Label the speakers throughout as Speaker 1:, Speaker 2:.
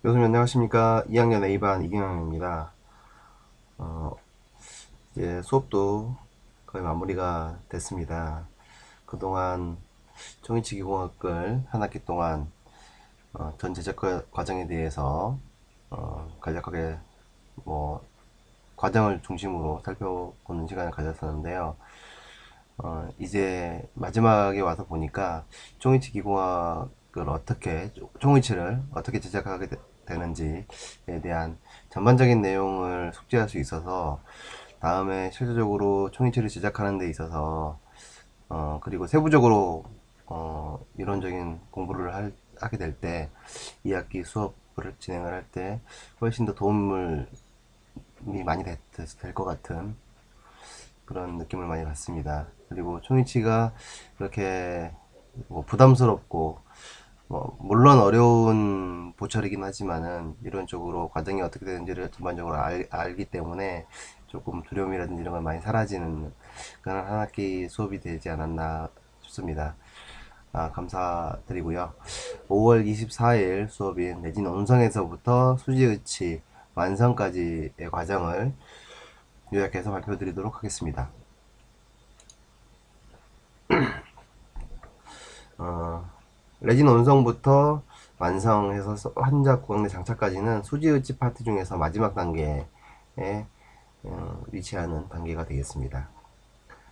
Speaker 1: 교수님 안녕하십니까. 2학년 A반 이경영입니다. 이제 수업도 거의 마무리가 됐습니다. 그동안 종이치기공학을 한 학기 동안 전 제작 과정에 대해서 간략하게 뭐 과정을 중심으로 살펴보는 시간을 가졌었는데요. 이제 마지막에 와서 보니까 종이치기공학을 어떻게 종이치를 어떻게 제작하게 되는지에 대한 전반적인 내용을 숙지할 수 있어서 다음에 실질적으로 총이치를 제작하는 데 있어서 그리고 세부적으로 이론적인 공부를 하게 될 때 2학기 수업을 진행을 할 때 훨씬 더 도움이 많이 될 것 같은 그런 느낌을 많이 받습니다. 그리고 총이치가 그렇게 뭐 부담스럽고 물론 어려운 보철이긴 하지만은 이론적으로 과정이 어떻게 되는지를 전반적으로 알기 때문에 조금 두려움이라든지 이런 걸 많이 사라지는 그런 한 학기 수업이 되지 않았나 싶습니다. 감사드리고요. 5월 24일 수업인 내진 온성에서부터 수지의치 완성까지의 과정을 요약해서 발표드리도록 하겠습니다. 레진 온성부터 완성해서 환자 구강내 장착까지는 수지의치 파트 중에서 마지막 단계에 위치하는 단계가 되겠습니다.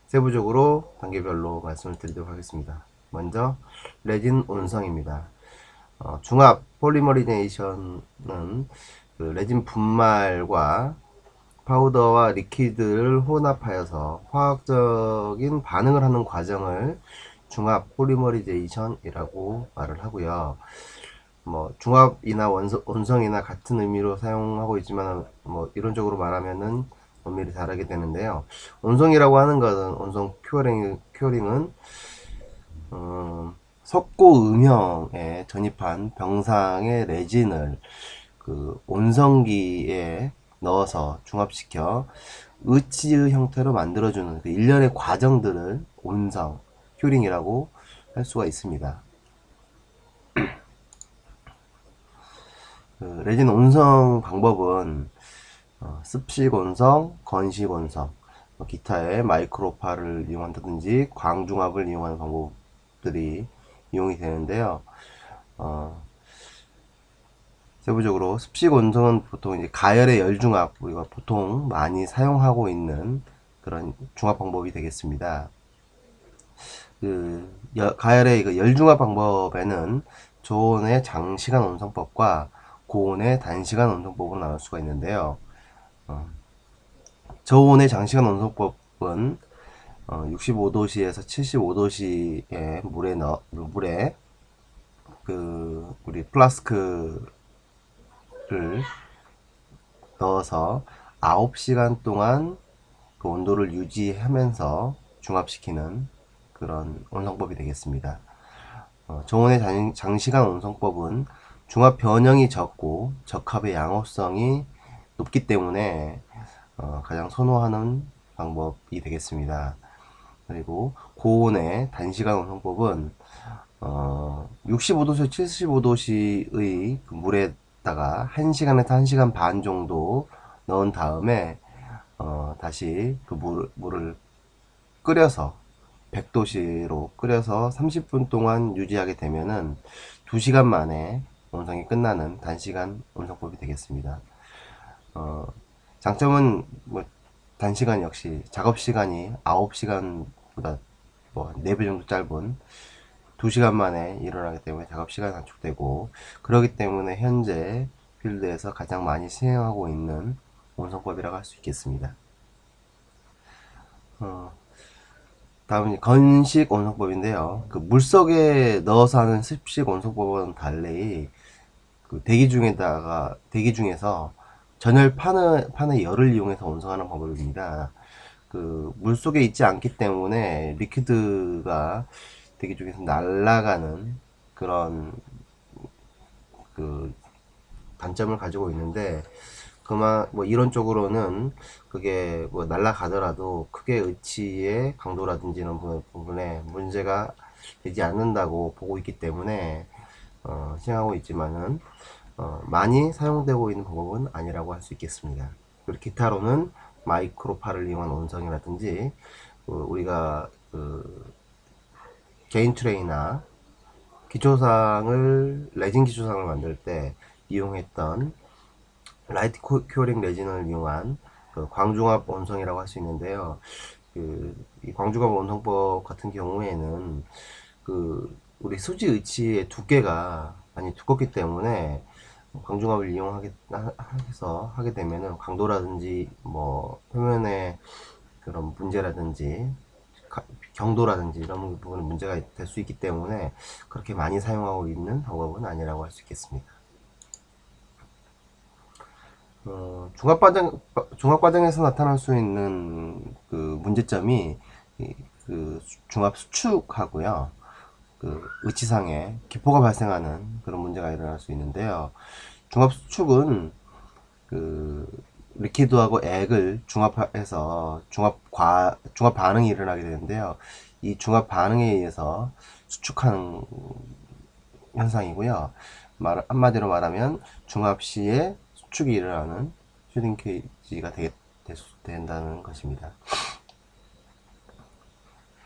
Speaker 1: 세부적으로 단계별로 말씀을 드리도록 하겠습니다. 먼저 레진 온성입니다. 중합 폴리머리네이션은 그 레진 분말과 파우더와 리퀴드를 혼합하여서 화학적인 반응을 하는 과정을 중합 폴리머리제이션이라고 말을 하고요. 중합이나 온성이나 같은 의미로 사용하고 있지만 이론적으로 말하면은 의미를 다르게 되는데요. 온성이라고 하는 것은 온성 큐어링은 석고 음형에 전입한 병상의 레진을 그 온성기에 넣어서 중합시켜 의치의 형태로 만들어주는 그 일련의 과정들을 온성 큐링이라고 할 수가 있습니다. 그 레진 온성 방법은 습식 온성, 건식 온성, 기타의 마이크로파를 이용한다든지 광중압을 이용하는 방법들이 이용이 되는데요. 세부적으로 습식 온성은 보통 이제 가열의 열중압, 우리가 보통 많이 사용하고 있는 그런 중압 방법이 되겠습니다. 가열의 그 열중압 방법에는 저온의 장시간 온성법과 고온의 단시간 온성법으로 나눌 수가 있는데요. 저온의 장시간 온성법은 65도씨에서 75도씨의 물에 우리 플라스크를 넣어서 9시간 동안 그 온도를 유지하면서 중압시키는 그런 온성법이 되겠습니다. 저온의 장시간 온성법은 중압 변형이 적고 적합의 양호성이 높기 때문에 가장 선호하는 방법이 되겠습니다. 그리고 고온의 단시간 온성법은 65도에서 75도씨의 그 물에다가 1시간에서 1시간 반 정도 넣은 다음에 다시 그 물을 끓여서 100도씨로 끓여서 30분 동안 유지하게 되면은 2시간 만에 온성이 끝나는 단시간 온성법이 되겠습니다. 장점은 단시간 역시 작업시간이 9시간보다 4배 정도 짧은 2시간 만에 일어나기 때문에 작업시간이 단축되고, 그렇기 때문에 현재 필드에서 가장 많이 시행하고 있는 온성법이라고 할 수 있겠습니다. 다음은 건식 온성법인데요. 그 물속에 넣어서 하는 습식 온성법은 달리 대기 중에서 전열 판의 열을 이용해서 온성하는 방법입니다. 물속에 있지 않기 때문에 리퀴드가 대기 중에서 날아가는 그런 그 단점을 가지고 있는데, 이론적으로는 그게 날아가더라도 크게 의치의 강도라든지 이런 부분에 문제가 되지 않는다고 보고 있기 때문에 시행하고 있지만은 많이 사용되고 있는 방법은 아니라고 할 수 있겠습니다. 그리고 기타로는 마이크로파를 이용한 온성이라든지 우리가 개인 트레이나 기초상을 레진 기초상을 만들 때 이용했던 라이트 큐어링 레진을 이용한 광중압 온성이라고 할 수 있는데요. 이 광중압 온성법 같은 경우에는 우리 수지 의치의 두께가 많이 두껍기 때문에 광중압을 이용해서 하게 되면은 강도라든지 뭐 표면의 그런 문제라든지 경도라든지 이런 부분은 문제가 될 수 있기 때문에 그렇게 많이 사용하고 있는 방법은 아니라고 할 수 있겠습니다. 중압과정에서 나타날 수 있는 문제점이 중압 수축하고요. 의치상에 기포가 발생하는 그런 문제가 일어날 수 있는데요. 중압 수축은 리퀴드하고 액을 중합해서 중합 반응이 일어나게 되는데요. 이 중합 반응에 의해서 수축하는 현상이고요. 한마디로 말하면 중합 시에 수축이 일어나는 슈링케이지가 된다는 것입니다.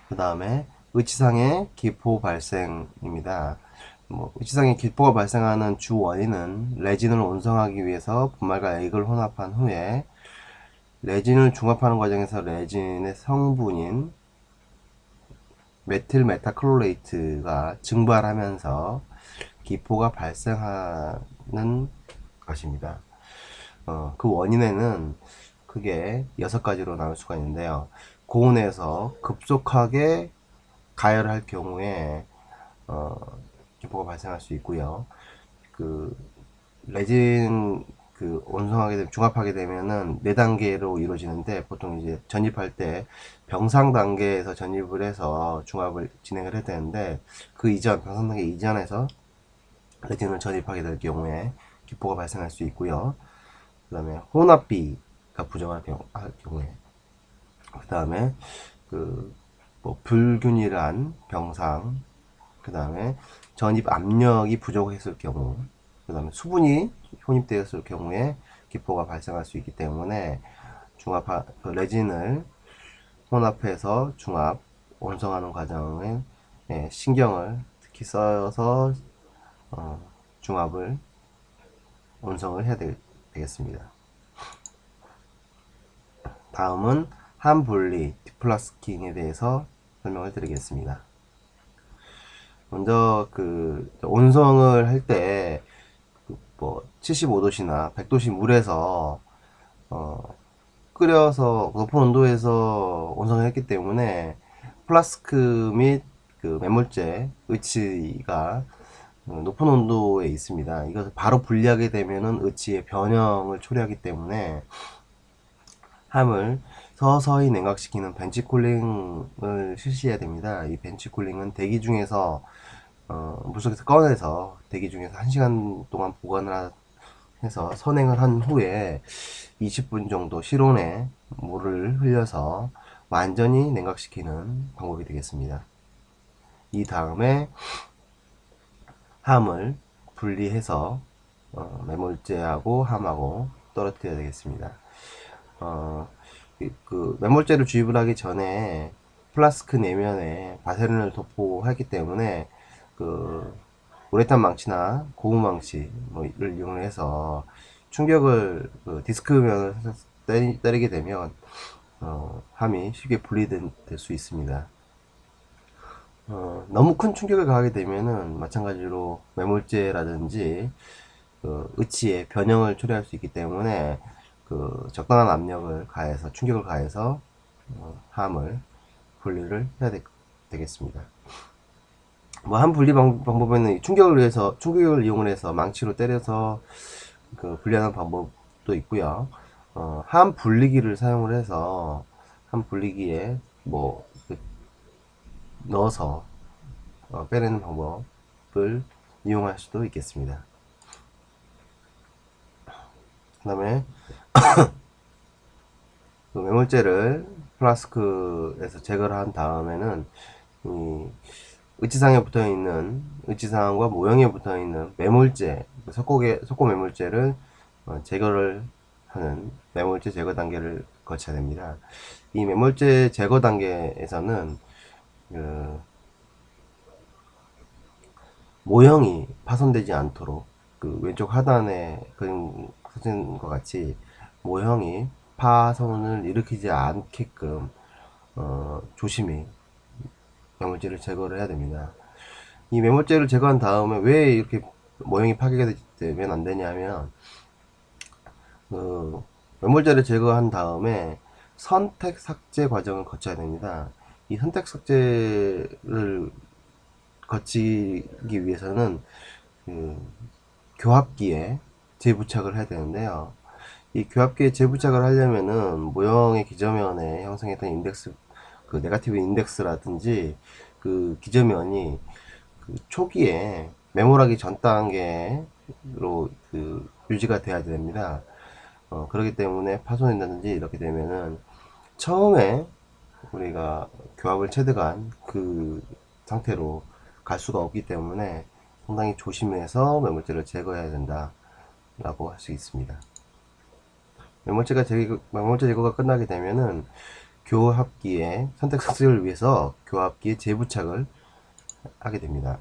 Speaker 1: 그 다음에 의치상의 기포 발생입니다. 의치상의 기포가 발생하는 주 원인은 레진을 온성하기 위해서 분말과 액을 혼합한 후에 레진을 중합하는 과정에서 레진의 성분인 메틸 메타클로레이트가 증발하면서 기포가 발생하는 것입니다. 그 원인에는 크게 6가지로 나눌 수가 있는데요. 고온에서 급속하게 가열할 경우에 기포가 발생할 수 있고요. 레진 중합하게 되면은 4단계로 이루어지는데 보통 이제 전입할 때 병상 단계에서 전입을 해서 중합을 진행을 해야 되는데 병상 단계 이전에서 레진을 전입하게 될 경우에 기포가 발생할 수 있고요. 그 다음에 혼합비가 부정할 경우에 그 다음에 불균일한 병상, 그 다음에 전입 압력이 부족했을 경우, 그 다음에 수분이 혼입되었을 경우에 기포가 발생할 수 있기 때문에 레진을 혼합해서 중합 온성하는 과정에 신경을 특히 써서 중합을 온성을 해야 되겠습니다. 다음은 한분리 디플라스킹에 대해서 설명을 드리겠습니다. 먼저 온성을 할 때 75도씨나 100도씨 물에서 끓여서 높은 온도에서 온성을 했기 때문에 플라스크 및 매몰제 의치가 높은 온도에 있습니다. 이것을 바로 분리하게 되면은 의치의 변형을 초래하기 때문에 함을 서서히 냉각시키는 벤치쿨링을 실시해야 됩니다. 이 벤치쿨링은 대기 중에서 물속에서 꺼내서 대기 중에서 1시간 동안 보관을 해서 선행을 한 후에 20분 정도 실온에 물을 흘려서 완전히 냉각시키는 방법이 되겠습니다. 이 다음에 함을 분리해서 매몰제하고 함하고 떨어뜨려야 되겠습니다. 매몰제를 주입을 하기 전에 플라스크 내면에 바세린을 도포하기 때문에 우레탄 망치나 고무 망치를 이용해서 충격을 디스크면을 때리게 되면 함이 쉽게 분리될 수 있습니다. 너무 큰 충격을 가하게 되면은 마찬가지로 매몰제라든지 의치의 변형을 초래할 수 있기 때문에 적당한 압력을 가해서 충격을 가해서 함을 분리를 해야 되겠습니다. 함 분리 방법에는 충격을 이용해서 망치로 때려서 분리하는 방법도 있고요. 함 분리기를 사용을 해서 함 분리기에 넣어서 빼내는 방법을 이용할 수도 있겠습니다. 그 다음에 매몰제를 플라스크에서 제거를 한 다음에는 의치상에 붙어 있는 의치상과 모형에 붙어 있는 매몰제, 속고 매몰제를 제거를 하는 매몰제 제거 단계를 거쳐야 됩니다. 이 매몰제 제거 단계에서는 그 모형이 파손되지 않도록 그 왼쪽 하단에 그림 사진과 같이 모형이 파손을 일으키지 않게끔 조심히 매몰제를 제거를 해야 됩니다. 이 매몰제를 제거한 다음에 왜 이렇게 모형이 파괴가 되면 안 되냐면 그 매몰제를 제거한 다음에 선택 삭제 과정을 거쳐야 됩니다. 이 선택 삭제를 거치기 위해서는 그 교합기에 재부착을 해야 되는데요. 이 교합기에 재부착을 하려면은 모형의 기저면에 형성했던 인덱스, 그 네가티브 인덱스라든지 그 기저면이 그 초기에 메모라기 전 단계로 그 유지가 돼야 됩니다. 그렇기 때문에 파손된다든지 이렇게 되면은 처음에 우리가 교합을 체득한 그 상태로 갈 수가 없기 때문에 상당히 조심해서 매몰제를 제거해야 된다 라고 할 수 있습니다. 매몰제 제거가 끝나게 되면은 교합기의 선택 삭제를 위해서 교합기에 재부착을 하게 됩니다.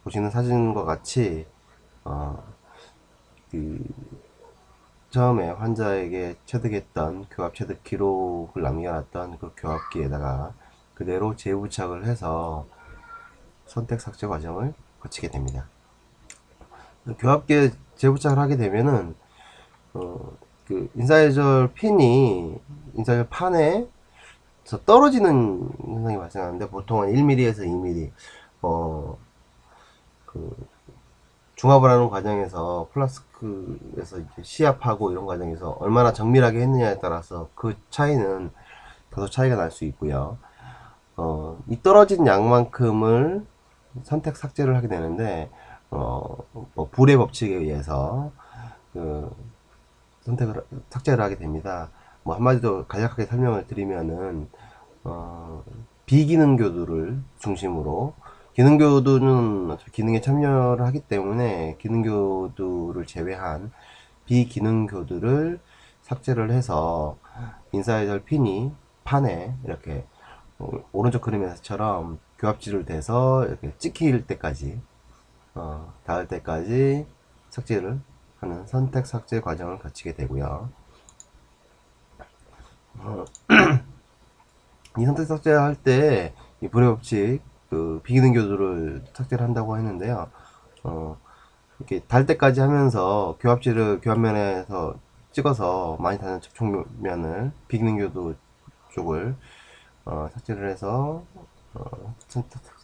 Speaker 1: 보시는 사진과 같이 그 처음에 환자에게 체득했던 교합 체득 기록을 남겨놨던 그 교합기에다가 그대로 재부착을 해서 선택 삭제 과정을 거치게 됩니다. 교합기에 재부착을 하게 되면은 그 인사이저 핀이 인사이저 판에 떨어지는 현상이 발생하는데 보통은 1mm에서 2mm 그 중합을 하는 과정에서 플라스크에서 이제 시압하고 이런 과정에서 얼마나 정밀하게 했느냐에 따라서 그 차이는 다소 차이가 날 수 있고요. 이 떨어진 양만큼을 선택 삭제를 하게 되는데 뭐 불의 법칙에 의해서 그 선택을 삭제를 하게 됩니다. 뭐 한마디로 간략하게 설명을 드리면은 비기능교두를 중심으로 기능교두는 기능에 참여를 하기 때문에 기능교두를 제외한 비기능교두를 삭제를 해서 인사이드 핀이 판에 이렇게 오른쪽 그림에서처럼 교합지를 대서 이렇게 찍힐 때까지 닿을 때까지 삭제를 하는 선택 삭제 과정을 거치게 되고요. 이 선택 삭제할 때 이 불의 법칙 그 비기능 교두를 삭제를 한다고 했는데요. 이렇게 달 때까지 하면서 교합지를 교합면에서 찍어서 많이 닿는 접촉면을 비기능 교두 쪽을 삭제를 해서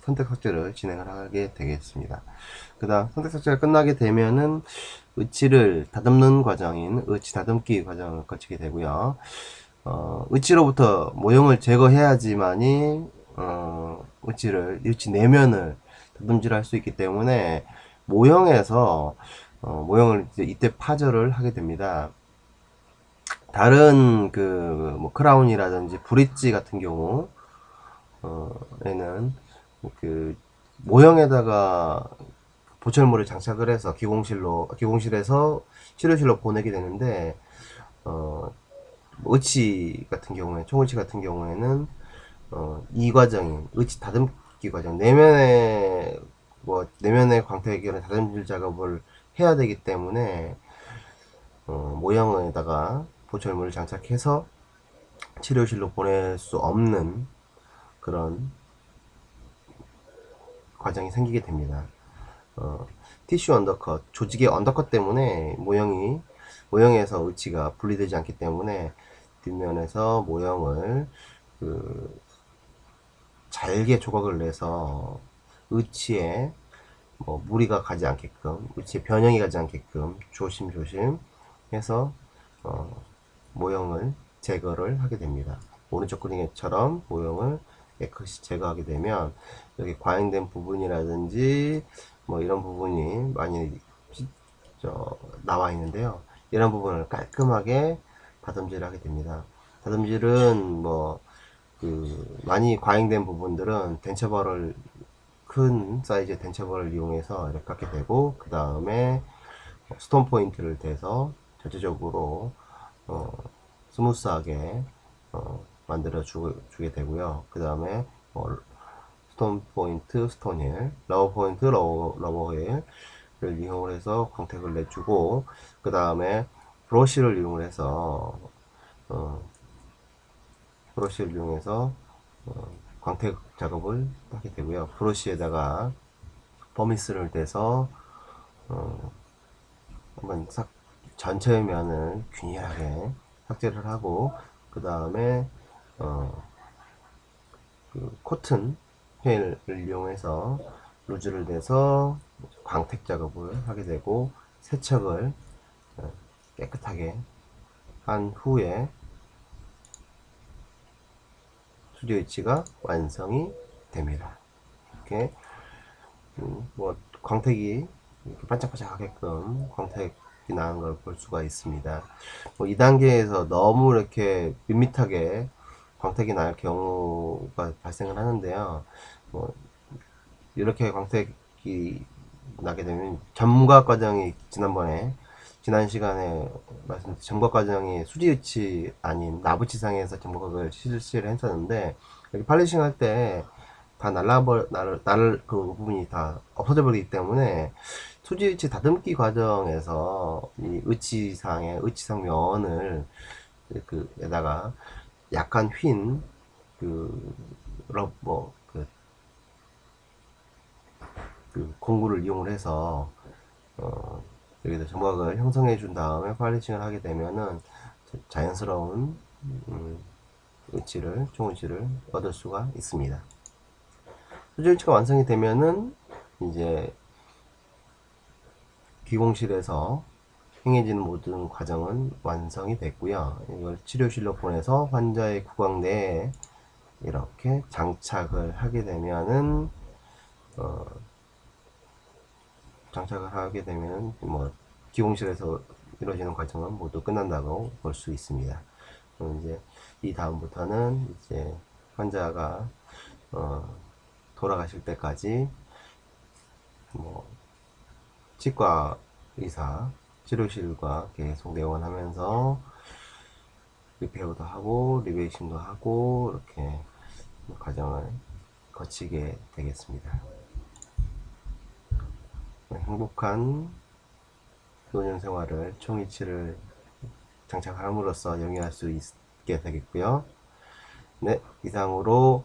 Speaker 1: 선택 삭제를 진행을 하게 되겠습니다. 그 다음 선택 삭제가 끝나게 되면은 의치를 다듬는 과정인 의치 다듬기 과정을 거치게 되고요. 의치로부터 모형을 제거해야지만이 의치 내면을 다듬질할 수 있기 때문에 모형에서 모형을 이때 파절을 하게 됩니다. 다른 뭐 크라운이라든지 브릿지 같은 경우 에는 그 모형에다가 보철물을 장착을 해서 기공실에서 치료실로 보내게 되는데 의치 같은 경우에 총의치 같은 경우에는 이 과정인 의치 다듬기 과정 내면의 광택이나 다듬질 작업을 해야 되기 때문에 모형에다가 보철물을 장착해서 치료실로 보낼 수 없는 그런 과정이 생기게 됩니다. 티슈 언더컷, 조직의 언더컷 때문에 모형에서 의치가 분리되지 않기 때문에 뒷면에서 모형을 잘게 조각을 내서 의치에 무리가 가지 않게끔, 의치에 변형이 가지 않게끔 조심조심 해서 모형을 제거를 하게 됩니다. 오른쪽 그림처럼 모형을 깨끗이 제거하게 되면 여기 과잉된 부분이라든지 뭐 이런 부분이 많이 나와 있는데요. 이런 부분을 깔끔하게 다듬질을 하게 됩니다. 다듬질은 많이 과잉된 부분들은 덴처벌을 큰 사이즈의 덴처벌을 이용해서 이렇게 깎게 되고, 그 다음에 스톤 포인트를 대서 전체적으로 어, 스무스하게 만들어 주게 되고요. 그 다음에 스톤 포인트, 스톤 힐, 러버 포인트, 러버 힐을 이용을 해서 광택을 내주고, 그 다음에 브러쉬를 이용해서 어, 브러쉬를 이용해서 광택 작업을 하게 되고요. 브러쉬에다가 버미스를 대서 한번 전체 면을 균일하게 삭제를 하고, 그 다음에 코튼 펜을 이용해서 루즈를 내서 광택 작업을 하게 되고, 세척을 깨끗하게 한 후에 스튜디오 위치가 완성이 됩니다. 이렇게 뭐 광택이 이렇게 반짝반짝하게끔 광택이 나는 걸 볼 수가 있습니다. 뭐 2단계에서 너무 이렇게 밋밋하게 광택이 날 경우가 발생을 하는데요. 뭐 이렇게 광택이 나게 되면 점과 과정이 지난 시간에 말씀드린 점과 과정이 수지위치 아닌 나부치상에서 점각을 실시를 했었는데, 여기 팔리싱 할 때 다 그 부분이 다 없어져 버리기 때문에 수지위치 다듬기 과정에서 이 의치상 면을 에다가 약간 휜 러버 공구를 이용을 해서 여기다 점각을 형성해 준 다음에 팔리싱을 하게 되면은 자연스러운 총위치를 얻을 수가 있습니다. 수질위치가 완성이 되면은 이제 기공실에서 행해지는 모든 과정은 완성이 됐고요. 이걸 치료실로 보내서 환자의 구강 내에 이렇게 장착을 하게 되면은 뭐 기공실에서 이루어지는 과정은 모두 끝난다고 볼 수 있습니다. 그럼 이제 이 다음부터는 이제 환자가 돌아가실 때까지 뭐 치과 의사 치료실과 계속 내원하면서 리페어도 하고 리베이션도 하고 이렇게 과정을 거치게 되겠습니다. 행복한 노년 생활을 총이치를 장착함으로써 영위할 수 있게 되겠고요. 네, 이상으로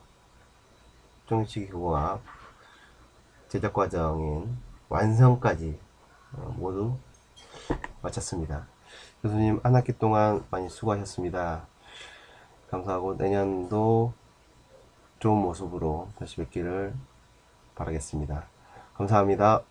Speaker 1: 총이치 기공학 제작 과정인 완성까지 모두 마쳤습니다. 교수님 한 학기 동안 많이 수고하셨습니다. 감사하고 내년도 좋은 모습으로 다시 뵙기를 바라겠습니다. 감사합니다.